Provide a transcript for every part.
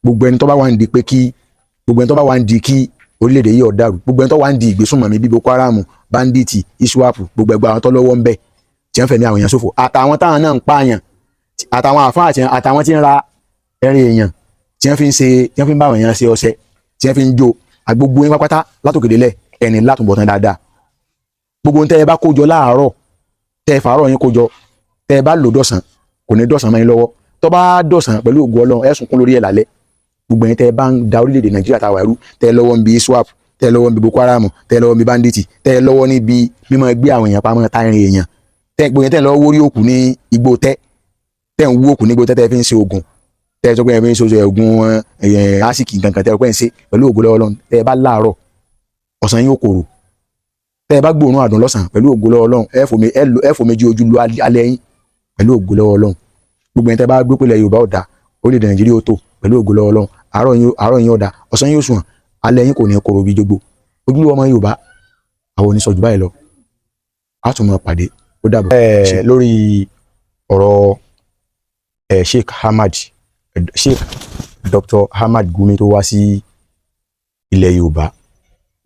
gbogbo ẹni tó bá wà ń di pé kí gbogbo ẹni tó bá wà ń di kí orílẹ̀-èdè yìí ó dàrú, gbogbo ẹni tó wà ń di ìgbésùnmọ̀mí bíi Boko Haram, bandits, ISWAP, gbogbo ẹgbẹ́ àwọn tó lọ́wọ́ ń bẹ tí wọ́n fẹ̀mí àwọn èèyàn ṣòfò, àtàwọn táwọn náà ń pààyàn, àtàwọn àfáà àtàwọn tí ń ra ẹrin èèyàn tí wọ́n fi ń bá àwọn èèyàn ṣe ọṣẹ, tí wọ́n fi ń jó, àgbogbo yín pápátá látòkèdélẹ̀ ẹni látùbọ̀tán dáadáa. Gbogbo ohun tẹ́ ẹ bá kójọ láàárọ̀, tẹ́ ẹ fàárọ̀ yín kójọ, tẹ́ ẹ bá lò dọ̀sán kò ní dọ̀sán mọ́ yín lọ́wọ́, tó bá dọ̀sán pẹ̀lú ògo Ọlọ́run ẹ sunkún lórí ẹ̀ lálẹ́. Gbogbo ẹ̀yin tẹ́ ẹ bá ń da orílẹ̀-èdè Nàìjíríà táwa ẹrú, tẹ́ ẹ lọ́wọ́ ń bi ISWAP, tẹ́ ẹ lọ́wọ́ ń bi Boko Haram, tẹ́ ẹ lọ́wọ́ ń bi bandits, tẹ́ ẹ lọ́wọ́ níbi mímọ́ gbé àwọn èèyàn pamọ́ ta irin èèyàn, tẹ́ ẹ gbóyè tẹ́ ẹ lọ́wọ́ wórí òkú ní igbó tẹ́ ẹ ń wú òkú ní igbó tẹ́ ẹ fi ń ṣe oògùn, tẹ́ ẹ sọ pé ẹ fi ń ṣe oògùn ásìkì kankan tẹ́ ẹ pẹ́ ń ṣe pẹ̀lú ògo Ọlọ́run, tẹ́ ẹ bá láàárọ̀ ọ̀sán yóò korò, tẹ́ ẹ bá gbóòórùn àdùn lọ́sàn pẹ̀lú ògo Ọlọ́run ẹ fò méjì ojú lu alẹ́ yín pẹ̀lú ògo Ọlọ́run. Gbogbo ẹ̀yin tẹ́ bá gbé pẹ̀lẹ́ Yorùbá ọ̀dà orílẹ̀-èdè Nàìjíríà ó tó pẹ̀lú ògo Ọlọ́run, àárọ̀ yín ọ̀dà ọ̀sán yóò sùn alẹ́ yín kò ní korò bí jogbo. Ojúlówó ọmọ Yorùbá àwọn oníṣọ́jú báyìí lọ á tún máa pàdé ó dàbọ̀. Lórí ọ̀rọ̀ Sheikh Dr. Ahmad Gumi tó wá sí ilẹ̀ Yorùbá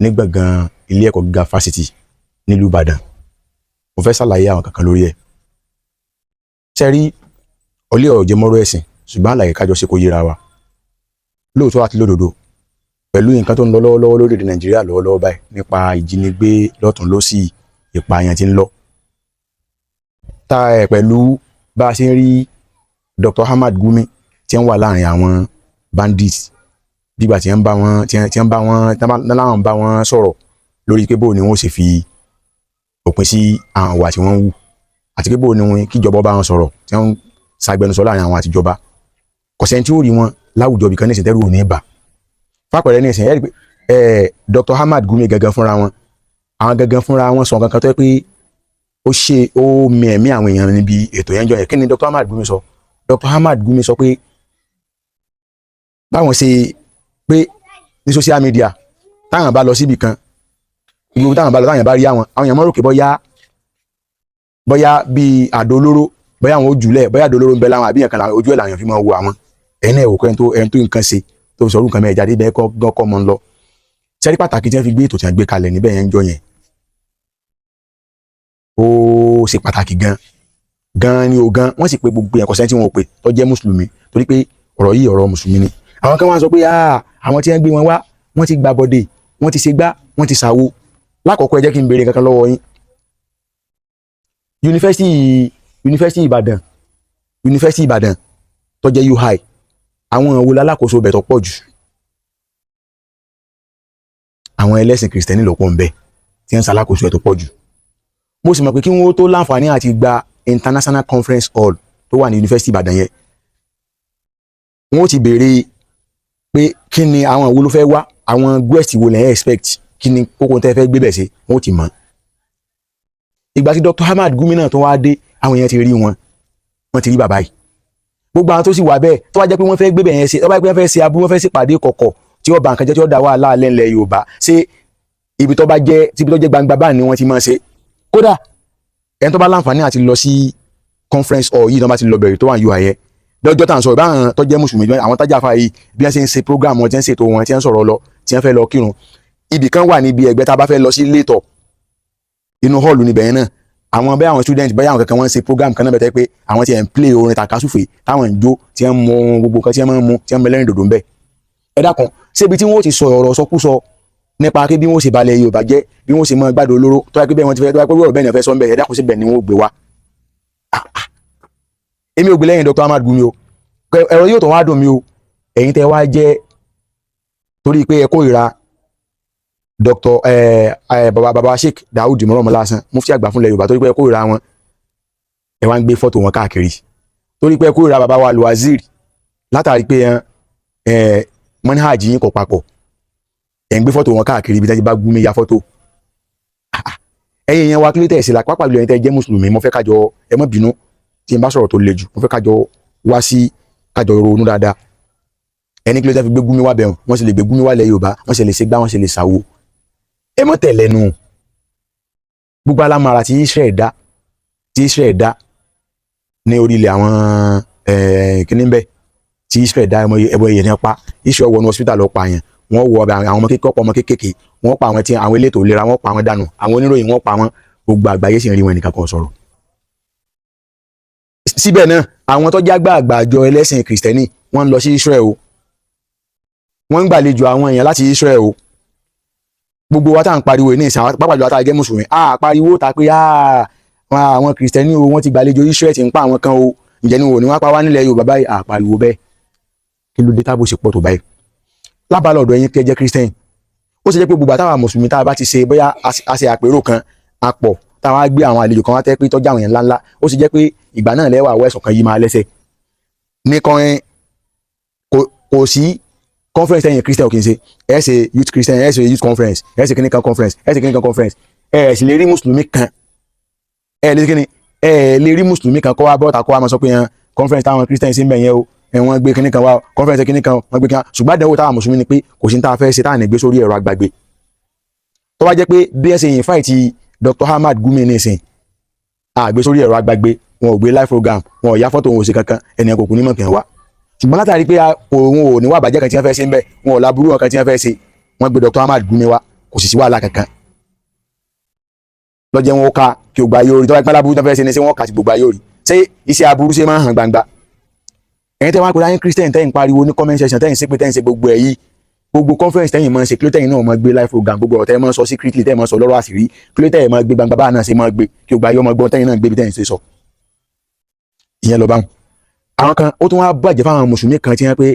ní gbọ̀ngàn ilé ẹ̀kọ́ gíga fásitì nílùú Ìbàdàn, mo fẹ́ ṣàlàyé àwọn kankan lórí ẹ̀. Sẹ́rí ọlẹ́ ọ̀rọ̀ jẹ́ mọ́rọ̀ ẹ̀sìn ṣùgbọ́n àlàyé kájọ ṣe kó yẹra wa lóòótọ́ àti lódodo pẹ̀lú nǹkan tó ń lọ lọ́wọ́lọ́wọ́ lórílẹ̀-èdè Nàìjíríà lọ́wọ́lọ́wọ́ báyìí nípa ìjínigbé lọ́tùn lósì, ìpààyàn tí ń lọ tá ẹ̀ pẹ̀lú bá a ṣe ń rí Dr. Ahmad Gumi tí ń wà láàrin àwọn bandits bígbà tí ń bá wọn sọ̀rọ̀ lórí pé bóò ni wọ́n ṣe fi òpin sí àwọn ìwà tí wọ́n ń wù àti pé bóò ni wọ́n kíjọba bá wọn sọ̀rọ̀ tí wọ́n ń ṣàgbẹnusọ láàrin àwọn àtijọba. Kọ̀sẹ̀ tí ó rí wọn láwùjọ bìkan ní ìsìntẹ́rù ò ní bà. Fápẹ̀rẹ̀ ní ìsìn ẹ̀rí pé Dr. Ahmad Gumi gangan fúnra wọn, àwọn gangan fúnra wọn sọ kankan tó yẹ pé ó mi ẹ̀mí àwọn èèyàn níbi ètò yẹn jọ yẹn. Kí ni Dr. Ahmad Gumi sọ? Dr. Ahmad Gumi sọ pé báwọn ṣe pé ní social media táwọn bá lọ síbi kan gbogbo táwọn bá lọ táwọn bá rí àwọn èèyàn mọ́ rò pé bóyá bíi àdó olóró bóyá àwọn ojúlẹ̀ bóyá àdó olóró ń bẹ láwọn àbí nǹkan làwọn ojú ẹ̀ làwọn fi máa wo àwọn ẹni ẹ̀wò kọ́ ẹni tó nǹkan ṣe tó fi sọ̀rọ̀ nǹkan mẹ́ẹ̀ jáde bẹ́ẹ̀ kọ́ mọ́ ń lọ. Sẹ́rí pàtàkì tí wọ́n fi gbé ètò tí wọ́n gbé kalẹ̀ níbẹ̀ yẹn ń jọ yẹn ó ṣe pàtàkì gan ni o gan wọ́n sì pé gbogbo ẹ̀kọ́ sẹ́ńtì wọn ò pé tó jẹ́ mùsùlùmí torí pé ọ̀rọ̀ yìí ọ̀rọ̀ mùsùlùmí ni. Àwọn kan wá sọ pé àwọn tí wọ́n gbé wọn wá wọ́n ti gba bọ́dé wọ́n ti ṣe gbá wọ́n ti ṣàwo. Lákọ̀ọ́kọ́ ẹ jẹ́ kí n béèrè kankan lọ́wọ́ yín. Yunifásitì Ìbàdàn tó jẹ́ UI àwọn wo lálákòóso bẹ̀ tó pọ̀ jù? Àwọn ẹlẹ́sìn kìrìsìtẹ́nì ló pọ̀ ń bẹ tí wọ́n ṣàlákòóso ẹ̀ tó pọ̀ jù. Mo sì mọ̀ pé kí wọ́n tó láǹfààní àti gba International Conference Hall tó wà ní Yunifásitì Ìbàdàn yẹn wọ́n ti béèrè pé kí ni àwọn wo ló fẹ́ wá, àwọn guest wo lẹ́yìn expect, kí ni kókó tẹ́ fẹ́ gbé bẹ̀ sí wọ́n ti mọ̀. Ìgbà tí Dr. Ahmad Gumi náà tó wá dé àwọn èèyàn ti rí wọ́n ti rí bàbá yìí. Gbogbo àwọn tó sì wà bẹ́ẹ̀ tó wá jẹ́ pé wọ́n fẹ́ gbé bẹ̀ yẹn ṣe tó bá pé wọ́n fẹ́ ṣe aburú wọ́n fẹ́ ṣèpàdé kọ̀kọ̀ tí ó ba nǹkan jẹ́ tí ó dá wàhálà alẹ́ ńlẹ̀ Yorùbá ṣé ibi tó jẹ́ gbangba báà ni wọ́n ti máa ṣe. Kódà ẹni tó bá láǹfààní àti lọ sí conference hall yìí tó bá ti lọ bẹ̀rẹ̀ tó wà UI yẹn lọ́jọ́ tá à ń sọ̀rọ̀ báwọn tó jẹ́ mùsùlùmí àwọn tájà fà yìí bí wọ́n ṣe ń ṣe program wọn tí wọ́n ń ṣètò wọn tí wọ́n ń sọ̀rọ̀ lọ tí wọ́n fẹ́ lọ kírun ibì kan wà níbi ẹgbẹ́ tá a bá fẹ́ lọ sí létọ̀ inú hall níbẹ̀ yẹn náà àwọn bẹ́ẹ̀ àwọn student bẹ́ẹ̀ àwọn kankan wọ́n ń ṣe program kan náà bẹ́ẹ̀ pé àwọn tí wọ́n ń play orin takasúfè táwọn ń jó tí wọ́n ń mọ gbogbo kan tí wọ́n ń mu tí wọ́n ń mẹlẹ́rìn dòdò ń bẹ̀. Ẹ dákun ṣébi tí wọ́n ti sọ ọ̀rọ̀ sọkúsọ nípa pé bí wọ́n ṣe balẹ̀ Yorùbá jẹ́ bí wọ́n ṣe mọ gbádùn olóró tó wáyé pé bẹ́ẹ̀ wọ́n ti fẹ́ tó wáyé pé wọ́n bẹ́ẹ̀ ni wọ́n fẹ́ sọ ń bẹ̀ ẹ dákun síbẹ̀ ni wọ́n gbé wa. Èmi ò gbé lẹ́yìn Dr. Ahmad Gumi o ẹ̀rọ yóò tó wá dùn mí o ẹ̀yin tẹ́ wá jẹ́ torí pé ẹ kórìíra Dr. baba Sheikh Daud mọ́rọ̀mọ́ lásán mufti àgbà fúnlẹ̀ Yorùbá torí pé ẹ kórìíra wọn ẹ wá ń gbé fọ́tò wọn káàkiri torí pé ẹ kórìíra baba wa Al-Wazir látàrí pé manhaj yín kò papọ̀ ẹ̀ ń gbé fọ́tò wọn káàkiri ibi tí wọ́n bá Gumi ya fọ́tò ẹ̀yin yẹn wá kílé tẹ̀ sí la pápá lóyún tẹ́ jẹ́ mùsùlùmí mo fẹ́ kájọ ẹ má bínú tí n bá sọ̀rọ̀ tó le jù mo fẹ́ kájọ wá sí kájọ ronú dáadáa ẹni kí ló tẹ́ fi gbé Gumi wá bẹ̀rùn wọ́n sì lè gbé Gumi wá lẹ̀ Yorùbá wọ́n sì lè ṣe gbá wọ́n sì lè ṣàwo ẹ mọ́ tẹ̀lẹ́nu gbogbo alámara tí Israel dá ní orílẹ̀ àwọn kíní bẹ́ẹ̀ tí Israel dá ẹbọ yẹn ní pa Israel wọnú hospital lọ pa yẹn wọ́n wọ àwọn ọmọ kéékèèké wọ́n pa àwọn tí àwọn elétò ìlera wọ́n pa àwọn dànù àwọn oníròyìn wọ́n pa wọn gbogbo àgbáyé sì ń rí wọn nìkan kan sọ̀rọ̀. síbẹ̀ náà àwọn tó jágbá àgbàjọ ẹlẹ́sìn kìrìsìtẹ́nì wọ́n ń lọ sí Israel o wọ́n ń gbàlejò àwọn èèyàn láti Israel o gbogbo wa tá à ń pariwo ní ìsìn pápá jù àtàgẹ́ mùsùlùmí pariwo ta pé àwọn kìrìsìtẹ́nì o wọ́n ti gbàlejò Israel ti ń pa àwọn kan o ǹjẹ́ ni wò ní wọ́n pa wá nílẹ̀ Yorùbá báyìí pariwo bẹ́ẹ̀ kí ló dé tábò ṣe pọ̀ tó báyìí lábàlá ọ̀dọ̀ yín kẹ́ jẹ́ kìrìsìtẹ́nì ó ṣe jẹ́ pé gbogbo àtàwọn mùsùlùmí tá a bá ti ṣe bóyá a ṣe àpérò kan apọ̀ táwọn á gbé àwọn àlejò kan wá tẹ́ pé tọ́jú àwọn yẹn ńláńlá ó sì jẹ́ pé ìgbà náà lẹ́wà àwọ̀ ẹ̀sùn kan yìí máa lẹ́sẹ̀ nìkan kò sí conference ẹ̀yìn christian kì í ṣe ẹ̀ ṣe youth christian ẹ̀ ṣe youth conference ẹ̀ ṣe kíníkan conference ẹ̀ ṣe kíníkan conference ẹ̀ sì lè rí mùsùlùmí kan ẹ̀ lè rí mùsùlùmí kan kó wá bọ́ta kó wá máa sọ pé conference táwọn christian ṣe ń bẹ̀ yẹn o wọ́n gbé kíníkan wá conference kíníkan wọ́n gbé kíníkan ṣùgbọ́n àdánwò táwọn mùsùlùmí ni pé kò sí ní tá a fẹ́ ṣe táwọn ẹ̀gbẹ́ sórí ẹ̀rọ agbàgbé tó bá jẹ́ pé bí ẹ ṣe yìn fáìtì Dr. Ahmad Gumi nísìn àgbé sórí ẹ̀rọ agbàgbé wọn ò gbé live program wọn ò ya fọ́tò wọn ò ṣe kankan ẹnìyàn kò kú ní mọ̀kàn wá ṣùgbọ́n látàrí pé òun ò ní wà bàjẹ́ kan tí wọ́n fẹ́ ṣe ń bẹ̀ wọn ò láburú kan tí wọ́n fẹ́ ṣe wọ́n gbé Dr. Ahmad Gumi wá kò sì sí wàhálà kankan lọ́jẹ́ wọn ó ká kí o gba ayé orí tó bá pẹ́ láburú tó fẹ́ ṣe ni ṣé wọ́n kà sí gbogbo ayé orí ṣé iṣẹ́ aburú ṣe máa hàn gbangba ẹ̀yin tẹ́ wá pé láyé Christian tẹ́yìn pariwo ní comment section tẹ́yìn ṣépè tẹ́yìn ṣe gbogbo ẹ̀ yìí gbogbo conference tẹ́yìn máa ń ṣe kí ló tẹ́yìn náà máa gbé live program gbogbo ọ̀rọ̀ tẹ́yìn máa ń sọ secretly tẹ́yìn máa ń sọ lọ́rọ̀ àṣírí kí ló tẹ́yìn máa gbé gbangba báà náà ṣe máa gbé kí o gba ayé ọmọ gbọ́n tẹ́yìn náà gbé bí tẹ́yìn ṣe sọ. ìyẹn lọ báwọn àwọn kan ó tún wá bàjẹ́ fáwọn mùsùlùmí kan tí wọ́n pé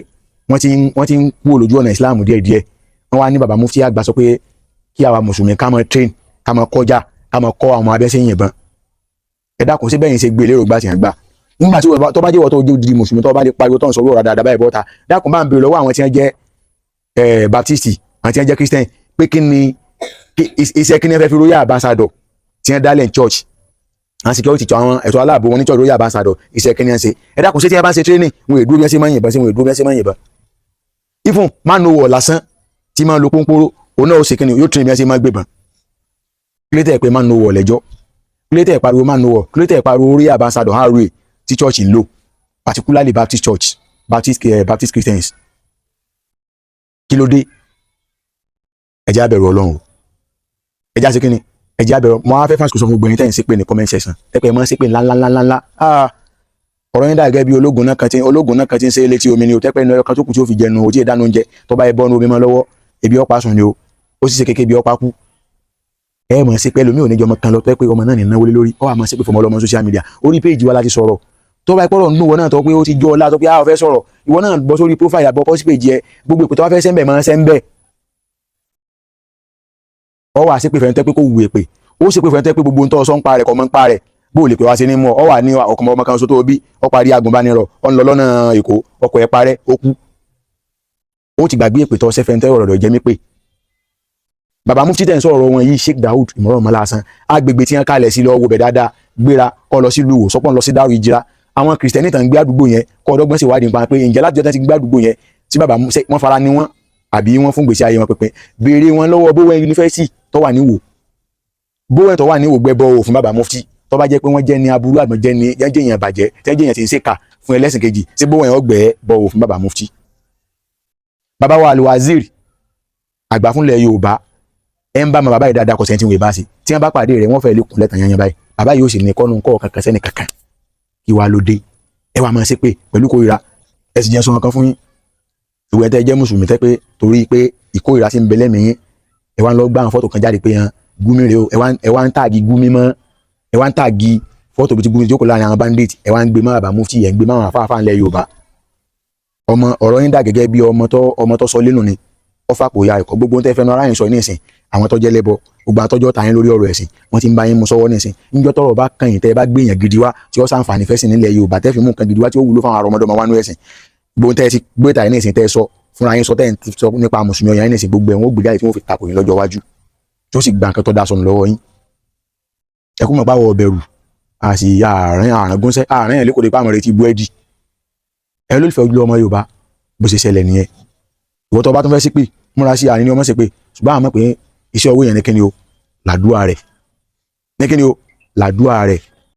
wọ́n ti ń kú olójú ọ̀nà Islam díẹ̀díẹ̀ wọ́n wá ní baba mufti àgbà sọ pé kí àwa mùsùlùmí ká máa train ká máa kọjá ká máa kọ́ àwọn abẹ́sẹ̀ yìnbọn ẹ dákun sí bẹ́yìn ṣe gbé lérò gbà tí wọ́n gbà nígbà tí tó bá jẹ́ wọ́n tó di mùsùlùmí tó bá lè pariwo tó ń sọ wúrọ̀ dáadáa báyìí bọ́ta dákun bá ń béèrè lọ́wọ́ àwọn tí wọ́n jẹ́ baptisti àwọn tí wọ́n jẹ́ christian pé kí ni iṣẹ́ kí ni ẹ fẹ́ fi royal ambassador tí wọ́n dálẹ̀ church àwọn security tó àwọn ẹ̀tọ́ aláàbò wọn ní church royal ambassador iṣẹ́ kí ni wọ́n ṣe ẹ dákun sí tí wọ́n bá ṣe training wọn èdúró bí wọ́n ṣe máa ń yìnbọn sí wọn èdúró bí wọ́n ṣe máa ń yìnbọn even man no war lásán tí máa ń lo pọ́npọ́rọ́ òun náà ó ṣe kí ni yóò train bí wọ́n ṣe máa gbébọn kílẹ̀tẹ̀ pé man no war lẹ́jọ́ kílẹ̀tẹ̀ pariwo man no war kílẹ̀tẹ̀ pariwo royal ambassador harry tí church ń lò particularly Baptist church Baptist Christians kí ló dé ẹjẹ́ abẹ̀rù Ọlọ́run ẹjẹ́ àti kíni ẹjẹ́ abẹ̀rù mọ́ afẹ́ fásitì sọ fún gbogbo ẹni tẹ́yìn sí pé ní comment section tẹ́pẹ́ mọ́ sí pé ńláńláńláńlá ọ̀rọ̀ yín dà gẹ́gẹ́ bí ológun náà kan tí ń ṣe létí omi ni o tẹ́pẹ́ ní ọkàn tó kù tí ó fi jẹnu o tí ì dáná oúnjẹ tó bá yẹ bọ́ọ̀nù omi mọ́ lọ́wọ́ ebi ọ̀pá sùn ni o ó sì ṣe kékeré bí ọ̀pá kú ẹ mọ̀ sí pé lómi ò ní jọ ọmọ kan lọ tẹ́ pé ọmọ náà ní náwó lé lórí ọ àmọ́ sí pé fọmọ ọlọmọ social media orí péèjì wa láti sọ̀rọ̀ tó bá ìpọ́rọ̀ nínú ìwọ náà tó pé ó ti jọ ọlá tó pé a ò fẹ́ sọ̀rọ̀ ìwọ náà bọ́ sórí profile àbọ̀ pọ́sí péèjì ẹ gbogbo ìpè tó bá fẹ́ sẹ́ńbẹ̀ máa ń sẹ́ńbẹ̀ ọ wà sí pé fẹ́ntẹ́ pé kò wù èpè ó sì pé fẹ́ntẹ́ pé gbogbo ń tọ́ sọ́ ń pa rẹ̀ kọ́ mọ́ ń pa rẹ̀ bó lè pè wá sí ní mọ́ ọ wà ní ọmọ kan sótó bí ọ parí agùnbánirọ̀ ọ ń lọ lọ́nà Èkó ọkọ̀ ẹ̀ parẹ́ ó kú ó ti gbàgbé èpè tó sẹ́fẹ́ntẹ́ ọ̀rọ̀ jẹ́ mí pé bàbá mufti tẹ̀ ń sọ̀rọ̀ wọn yìí Sheikh Daud ìmọ̀ràn ọmọ lásán agbègbè tí wọ́n kalẹ̀ sí lọ wo bẹ̀ dáadáa gbéra kọ́ lọ sí lùwò sọ́pọ̀ lọ sí Daaru Hijra àwọn kìrìsìtẹ́nì tàn gbé àdúgbò yẹn kọ́ ọdọ́gbọ́n sì wádìí nípa pé ǹjẹ́ láti ọjọ́ tí gbé àdúgbò yẹn tí bàbá wọn fara ní wọn àbí wọn fún gbèsè ayé wọn pínpín béèrè wọn lọ́wọ́ Bowen University tó wà níwò Bowen tó wà níwò gbẹ́bọ́ o fún bàbá mufti tó bá jẹ́ pé wọ́n jẹ́ ní aburú àgbọn jẹ́ èèyàn bàjẹ́ jẹ́ èèyàn tí ń ṣèkà fún ẹlẹ́sìn kejì sí Bowen ọgbẹ́ bọ́ o fún bàbá mufti. bàbá wa Al-Wazir àgbà fúnlẹ̀ Yorùbá ẹ ń bá ma bàbá yìí dáadáa kò sẹ́ni tí wọ́n bá sí tí wọ́n bá pàdé rẹ̀ wọ́n fẹ́ lè kún lẹ́tàn yanyan báyìí bàbá yìí ó sì ní kọ́nu kọ́ kankan sẹ́ni kankan kí wàá ló dé ẹ wàá máa ṣe pé pẹ̀lú kórìíra ẹ sì jẹ́ sọ kan fún yín ìwé tẹ́ jẹ́ mùsùlùmí tẹ́ pé torí pé ìkórìíra sí ń bẹ lẹ́mìí yín ẹ wá ń lọ gbá àwọn fọ́tò kan jáde pé Gumi rè o ẹ wá ń tààgì Gumi mọ́ ẹ wá ń tààgì fọ́tò bí ti Gumi jókòó láàrin àwọn bandit ẹ wá ń gbé mọ́ bàbá mufti ẹ ń gbé mọ́ àwọn afáfáà ńlẹ̀ Yorùbá ọ̀rọ̀ yín dà gẹ́gẹ́ bí ọmọ tó sọ lẹ́nu ni ọfà kò ya ẹ̀kọ́ gbogbo tẹ́ fẹ́nu ara yín sọ ní ìsìn àwọn tó jẹ́ lẹ́bọ gbogbo àtọ́jọ́ tàyín lórí ọ̀rọ̀ ẹ̀sìn wọ́n ti ń bá yín mú sọ́wọ́ ní ìsìn níjọ́ tọ́rọ̀ bá kàn yín tẹ́ bá gbé yẹn gidi wá tí ó sàǹfààní fẹ́sìn nílẹ̀ Yorùbá tẹ́ fi mú nǹkan gidi wá tí ó wúlò fáwọn àrọ́mọdọ́mọ wá nú ẹ̀sìn gbogbo tẹ́ ti gbé tàyín ní ìsìn tẹ́ sọ fúnra yín sọ tẹ́ sọ nípa mùsùlùmí ọ̀yàn ní ìsìn gbogbo ẹ̀ wọ́n gbé jáde tí wọ́n fi takò yín lọ́jọ́ iwájú tí ó sì gba nǹkan tó dá sọnù lọ́wọ́ yín ẹ kú mọ̀ pé àwọ̀ bẹ̀rù àti àrùngúnṣẹ́ àárín ẹ̀ lẹ́kọ̀ọ́ pàmò rẹ̀ ti bú ẹ́dì ẹ lólùfẹ́ ojú ọmọ Yorùbá bó ṣe ṣẹlẹ̀ nìyẹn ìwọ tó bá tún fẹ́ sí pé múra sí àárín ni ọmọ ṣe pé ṣùgbọ́n àmọ́ pé iṣẹ́ owó yẹn ní kíni o làdúrà rẹ̀ ní kíni o làdúrà rẹ̀